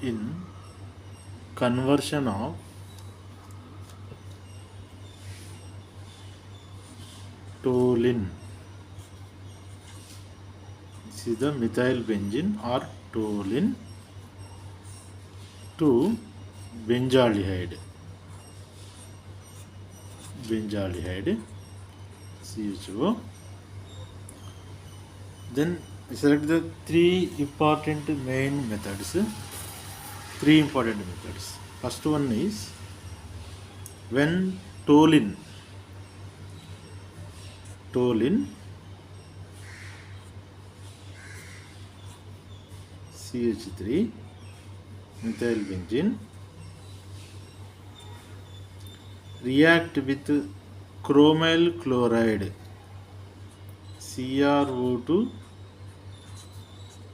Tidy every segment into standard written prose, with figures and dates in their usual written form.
in conversion of toluene. This is the methyl benzene or toluene to benzaldehyde. CHO. Then select the three important methods. First one is when toluene CH3 methyl benzene react with chromyl chloride CrO2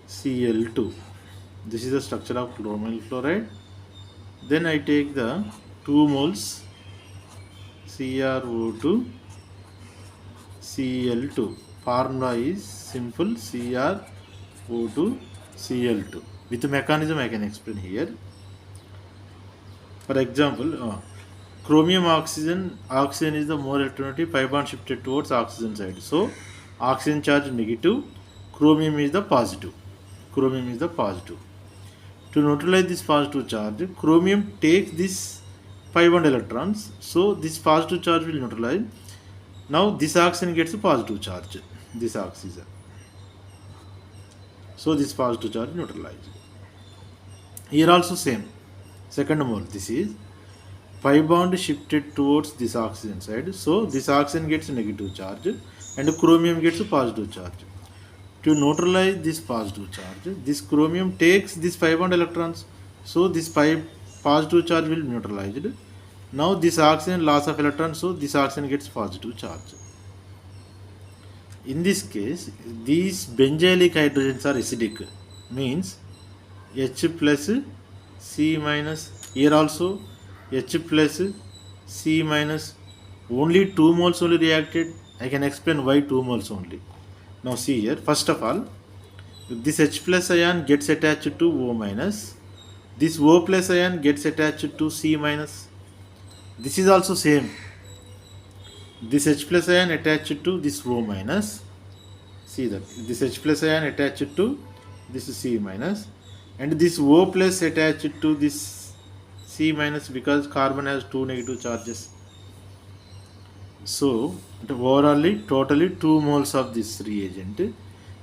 Cl2. This is the structure of chromyl chloride. Then I take the 2 moles CrO2 Cl2. Formula is simple, CrO2 Cl2. With the mechanism I can explain here. For example, chromium oxygen is the more electronegative, pi bond shifted towards oxygen side. So oxygen charge negative, chromium is the positive. To neutralize this positive charge, chromium takes this pi bond electrons. So this positive charge will neutralize. Now this oxygen gets a positive charge. This oxygen. So this positive charge neutralized. Here also same. Second mole. This is pi bond shifted towards this oxygen side. So this oxygen gets a negative charge and chromium gets a positive charge. To neutralize this positive charge, this chromium takes this pi bond electrons. So this positive charge will be neutralized. Now this oxygen loss of electrons, so this oxygen gets positive charge. In this case, these benzylic hydrogens are acidic, means H plus C minus. Here also H plus C minus. Only 2 moles only reacted. I can explain why 2 moles only. Now see here, first of all, this H plus ion gets attached to O minus. This O plus ion gets attached to C minus. This is also same. This H plus ion attached to this O minus. See that this H plus ion attached to this C minus, and this O plus attached to this C minus because carbon has 2 negative charges. So totally 2 moles of this reagent.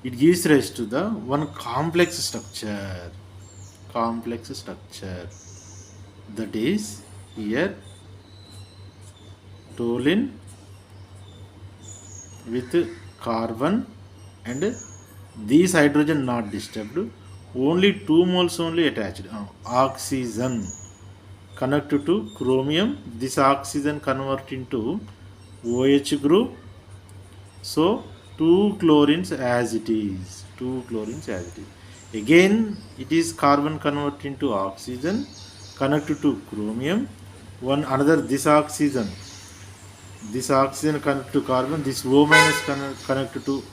It gives rise to the one complex structure. That is here toluene with carbon and these hydrogen not disturbed. Only 2 moles only attached. Oxygen connected to chromium. This oxygen convert into OH group. So 2 chlorines as it is. Again it is carbon convert into oxygen connected to chromium. This oxygen connect to carbon. This O minus connect to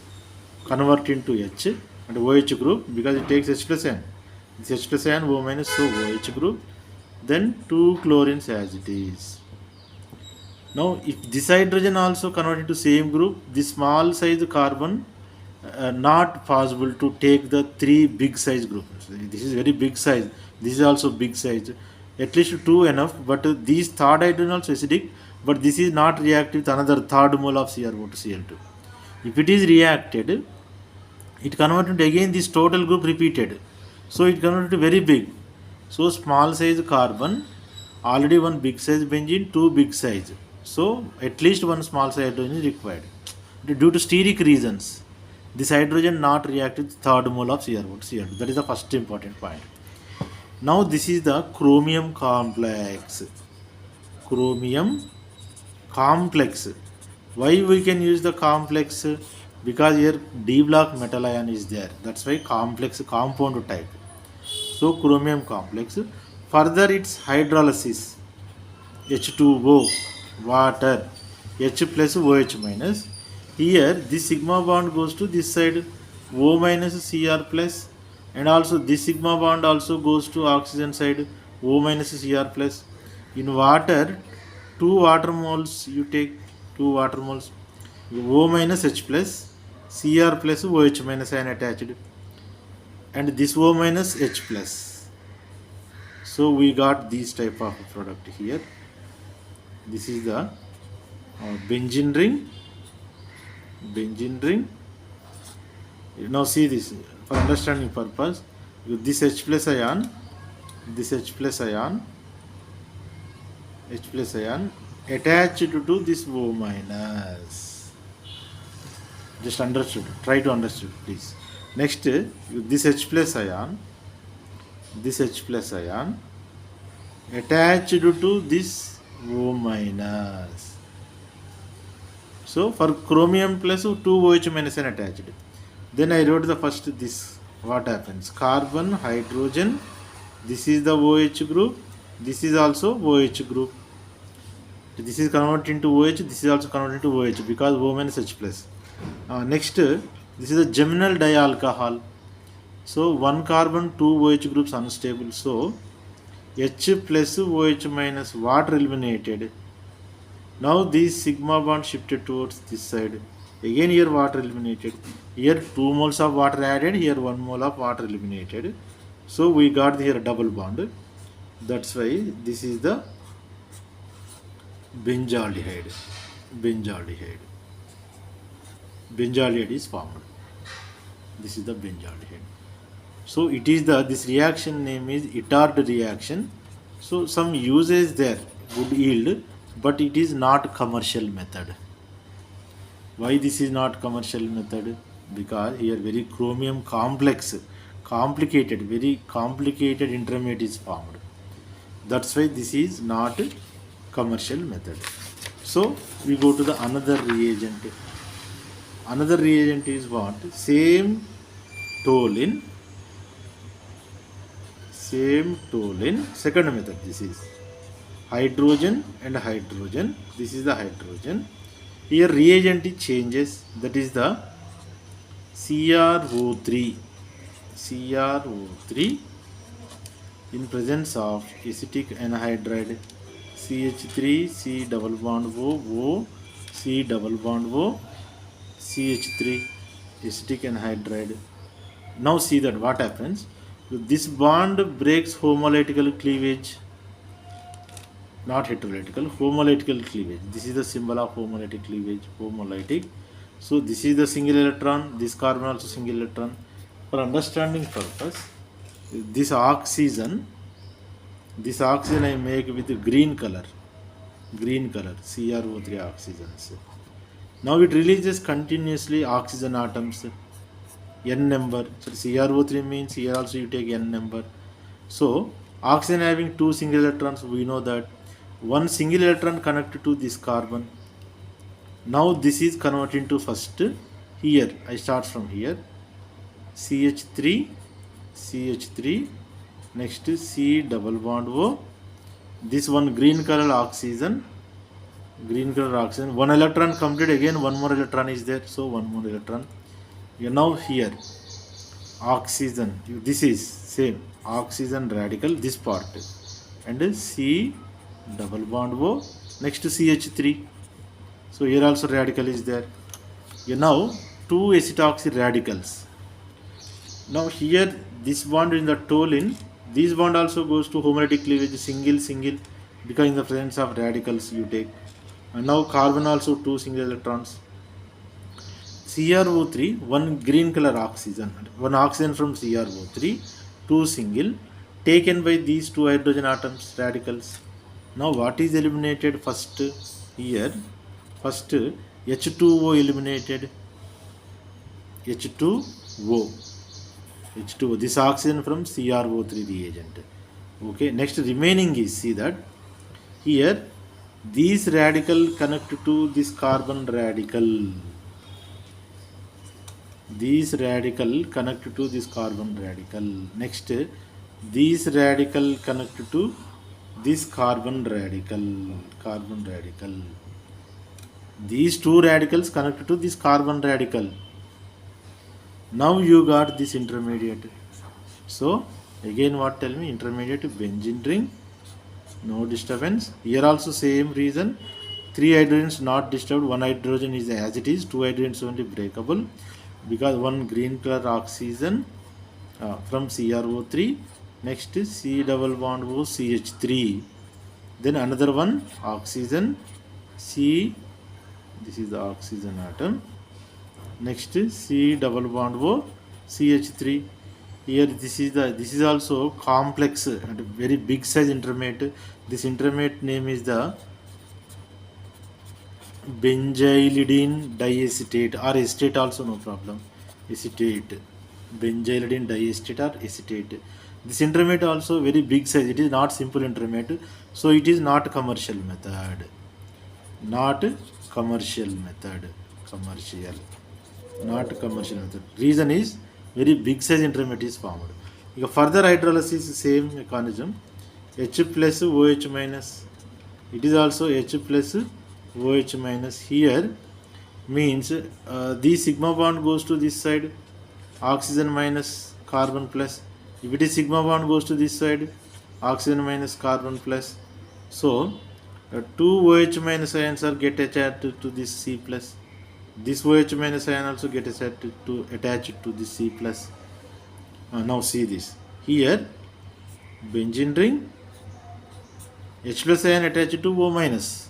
convert into H and OH group because it takes H plus N. This H plus N O minus, so OH group. Then 2 chlorines as it is. Now if this hydrogen also converted to same group, this small size carbon not possible to take the 3 big size groups. This is very big size. This is also big size. At least 2 enough. But these third hydrogen also acidic. But this is not reactive with another third mole of CrO2 Cl2. If it is reacted, it converted again this total group repeated. So it converted to very big. So small size carbon, already one big size benzene, 2 big size. So at least one small size hydrogen is required. Due to steric reasons, this hydrogen not reacted with third mole of CrO2 Cl2. That is the first important point. Now this is the chromium complex. Why we can use the complex? Because here D block metal ion is there. That's why complex compound type. So chromium complex. Further its hydrolysis. H2O, water, H plus OH minus. Here this sigma bond goes to this side, O minus Cr plus, and also this sigma bond also goes to oxygen side, O minus Cr plus. In water, 2 water moles you take, 2 water moles, O minus H plus, Cr plus OH minus ion attached, and this O minus H plus. So we got this type of product here. This is the benzene ring. Now see this for understanding purpose. This H plus ion, attached to this O minus. Just understood. Try to understand, please. Next, this H plus ion attached to this O minus. So for chromium plus 2 OH minus ion attached. Then I wrote the first this. What happens? Carbon, hydrogen. This is the OH group. This is also OH group. This is converted into OH. This is also converted into OH because O minus H plus. Next, this is a geminal dialcohol. So 1 carbon, 2 OH groups unstable. So H plus OH minus water eliminated. Now this sigma bond shifted towards this side. Again here water eliminated. Here 2 moles of water added. Here 1 mole of water eliminated. So we got here double bond. That's why this is the benzaldehyde. Benzaldehyde is formed. This is the benzaldehyde. So it is this reaction name is Etard reaction. So some usage there, good yield, but it is not commercial method. Why this is not commercial method? Because here very chromium complicated, very complicated intermediate is formed. That's why this is not commercial method. So we go to the another reagent. Another reagent is what? Same toluene. Second method. This is hydrogen and hydrogen. This is the hydrogen. Here reagent changes. That is the CrO3 in presence of acetic anhydride CH3 C double bond O C double bond O CH3 acetic anhydride. Now see that what happens. This bond breaks homolytical cleavage, not heterolytical, homolytical cleavage. This is the symbol of homolytic cleavage, homolytic. So this is the single electron, this carbon also single electron. For understanding purpose, this oxygen I make with green color, CrO3 oxygens. Now it releases continuously oxygen atoms, n number. So CrO3 means here also you take n number. So oxygen having 2 single electrons, we know that one single electron connected to this carbon. Now this is converted into first, here I start from here, CH3, next C double bond O, this one green color oxygen, one electron complete, again one more electron is there, so one more electron. Now here oxygen, this is same oxygen radical, this part, and C double bond O, next to CH3. So here also radical is there. Now 2 acetoxy radicals. Now here this bond in the toluene, this bond also goes to homolytic cleavage, single, because in the presence of radicals you take. And now carbon also 2 single electrons. CrO3, one green color oxygen, one oxygen from CrO3, 2 single, taken by these 2 hydrogen atoms, radicals. Now what is eliminated first? Here, first H2O eliminated, H2O, this oxygen from CrO3 reagent. Okay, next remaining is, see that here these radical connect to this carbon radical. These radical connect to this carbon radical. Next, these radical connect to this carbon radical. These 2 radicals connect to this carbon radical. Now you got this intermediate. So again what tell me, intermediate benzene ring, no disturbance. Here also same reason, 3 hydrogens not disturbed, 1 hydrogen is as it is, 2 hydrogens only breakable because one green color oxygen from CrO3, next is C double bond O CH3, then another one oxygen C, this is the oxygen atom, next is C double bond O CH3. Here this is also complex and very big size intermediate. This intermediate name is the benzylidene diacetate or acetate, also no problem, acetate, benzylidene diacetate or acetate. This intermediate also very big size, it is not simple intermediate, so it is not commercial method, not commercial method, commercial, not commercial method. Reason is very big size intermediate is formed. Further hydrolysis same mechanism, H plus OH minus, it is also H plus OH minus. Here means the sigma bond goes to this side, oxygen minus carbon plus. If it is sigma bond goes to this side, oxygen minus carbon plus. So two OH minus ions are get attached to this C plus. This OH minus ion also get attached to this C plus. Now see this. Here benzene ring, H plus ion attached to O minus,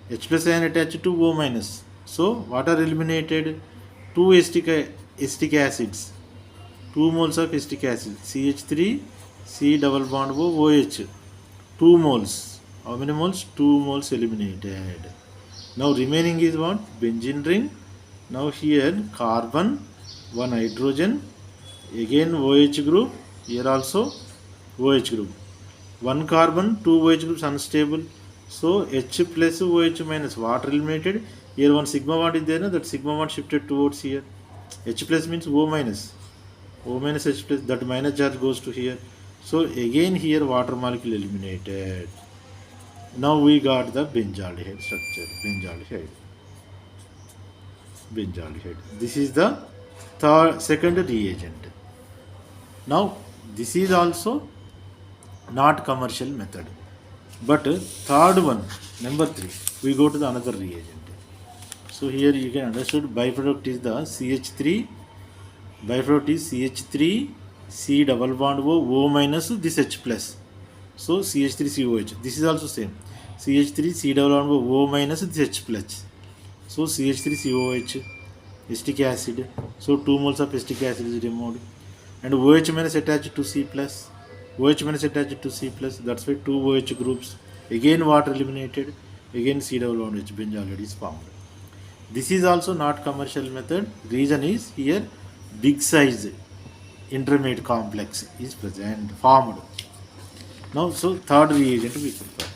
H plus ion attached to O minus. So what are eliminated? Two acetic acids, 2 moles of acetic acid, CH3, C double bond O, OH, 2 moles. How many moles? 2 moles eliminated. Now remaining is what? Benzene ring. Now here carbon, 1 hydrogen, again OH group, here also OH group. 1 carbon, 2 OH groups unstable. So H plus OH minus, water eliminated. Here one sigma bond is there, no? That sigma bond shifted towards here. H plus means O minus. O minus H plus, that minus charge goes to here. So again here water molecule eliminated. Now we got the benzaldehyde structure. Benzaldehyde. Benzaldehyde. This is the second reagent. Now this is also not commercial method. But third one, number 3, we go to the another reagent. So here you can understand byproduct is the CH3, byproduct is CH3, C double bond O minus this H plus. So CH3COH, this is also same, CH3 C double bond O minus this H plus. So CH3COH, acetic acid, so 2 moles of acetic acid is removed, and OH minus attached to C plus, OH minus attached to C plus, that's why 2 OH groups, again water eliminated, again C double bond H, benzaldehyde is formed. This is also not commercial method. Reason is here big size intermediate complex is present, formed. Now so third reagent we prepare.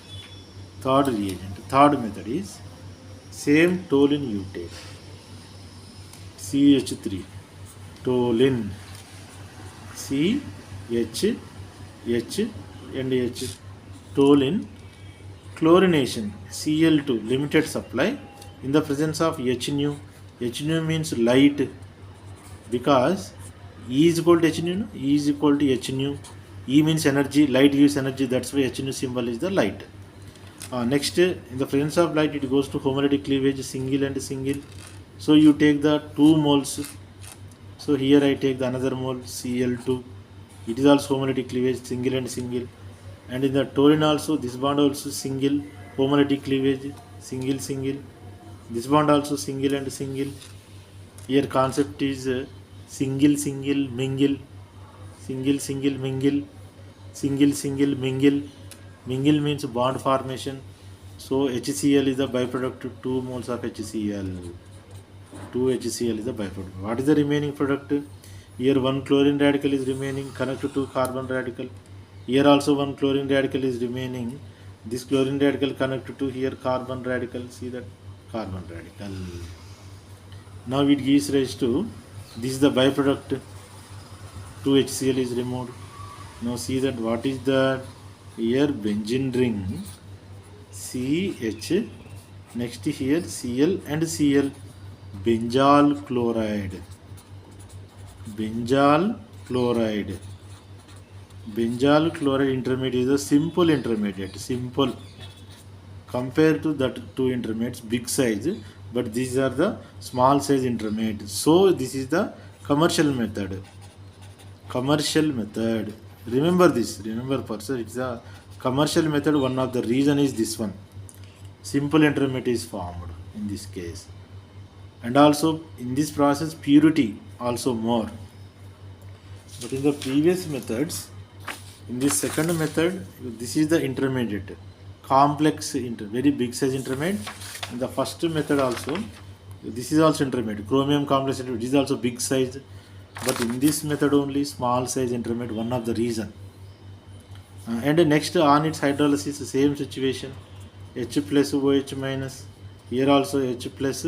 Third reagent, third method is same toluene utate, CH3, toluene, C, H, H and H, toluene, chlorination, Cl2, limited supply in the presence of H nu. H nu means light, because E is equal to H nu, E is equal to H nu. E means energy, light gives energy, that's why H nu symbol is the light. Next, in the presence of light, it goes to homolytic cleavage, single and single. So you take the 2 moles. So here I take the another mole, Cl2. It is also homolytic cleavage, single and single. And in the toluene also, this bond also single, homolytic cleavage, single, single. This bond also single and single. Here concept is single, single, mingle, single, single, mingle, single, single, mingle. Mingle means bond formation. So HCl is the byproduct, 2 moles of HCl. 2 HCl is the byproduct. What is the remaining product? Here one chlorine radical is remaining, connected to carbon radical. Here also one chlorine radical is remaining. This chlorine radical connected to here carbon radical. See that carbon radical. Now it gives rise to, this is the byproduct, 2 HCl is removed. Now see that what is that? Here benzene ring, CH, next here Cl and Cl, benzal chloride, benzal chloride. Benzyl chloride intermediate is a simple intermediate. Simple compared to that two intermediates, big size, but these are the small size intermediate. So this is the commercial method. Commercial method. Remember this. Remember, person. It's a commercial method. One of the reason is this one. Simple intermediate is formed in this case, and also in this process purity also more. But in the previous methods, in this second method, this is the intermediate, complex, very big size intermediate. In the first method also, this is also intermediate, chromium complex intermediate. This is also big size, but in this method only small size intermediate. One of the reason. And next on its hydrolysis, same situation. H plus OH minus. Here also H plus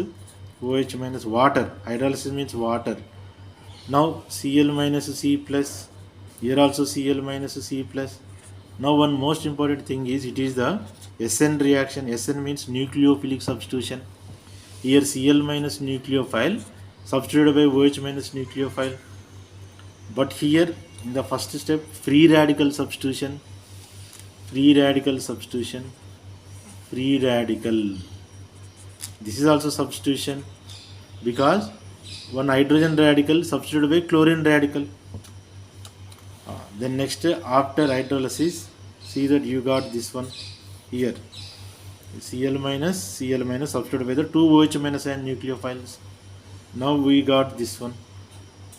OH minus water. Hydrolysis means water. Now Cl minus C plus. Here also Cl minus C plus. Now one most important thing is it is the SN reaction. SN means nucleophilic substitution. Here Cl minus nucleophile substituted by OH minus nucleophile. But here in the first step, free radical substitution. Free radical substitution. Free radical. This is also substitution because one hydrogen radical substituted by chlorine radical. Then next after hydrolysis, see that you got this one here. Cl minus substituted by the 2 OH minus and nucleophiles. Now we got this one.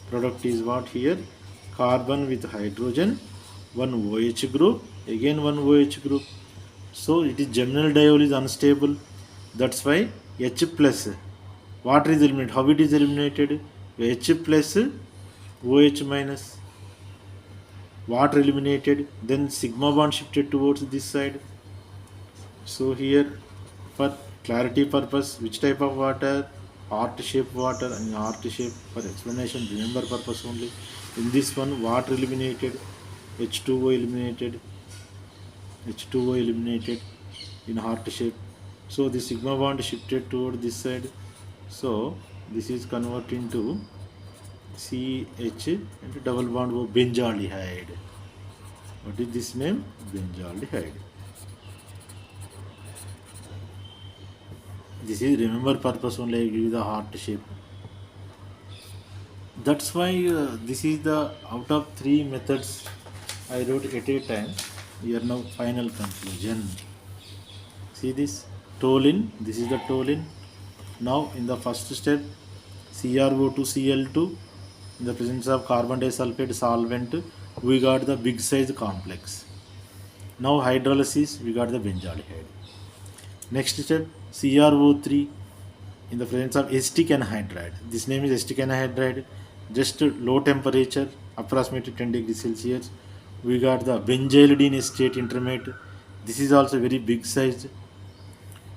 Product is what here? Carbon with hydrogen, one OH group, again one OH group. So it is geminal diol is unstable. That's why H plus water is eliminated. How it is eliminated? H plus OH minus. Water eliminated, then sigma bond shifted towards this side. So here for clarity purpose, which type of water? Heart shape water, and heart shape for explanation, remember purpose only. In this one water eliminated, H2O eliminated, H2O eliminated in heart shape. So the sigma bond shifted toward this side. So this is converted into CH and double bond O, benzaldehyde. What is this name? Benzaldehyde. This is remember purpose only. I give you the heart shape. That's why this is the out of 3 methods I wrote at a time. Here now final conclusion. See this toluene. This is the toluene. Now in the first step, CrO2 Cl2 in the presence of carbon disulfide solvent, we got the big size complex. Now hydrolysis, we got the benzaldehyde. Next step, CrO3 in the presence of acetic anhydride. This name is acetic anhydride. Just low temperature, approximately 10 degrees Celsius. We got the benzylidene state intermediate. This is also very big size.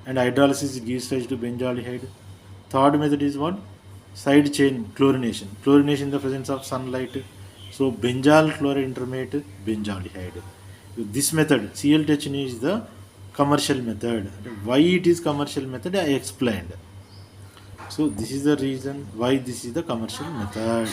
And hydrolysis gives rise to benzaldehyde. Third method is what? Side chain chlorination. Chlorination in the presence of sunlight. So benzyl chloride intermediate, benzaldehyde. This method, CLTHN, is the commercial method. Why it is commercial method, I explained. So this is the reason why this is the commercial method.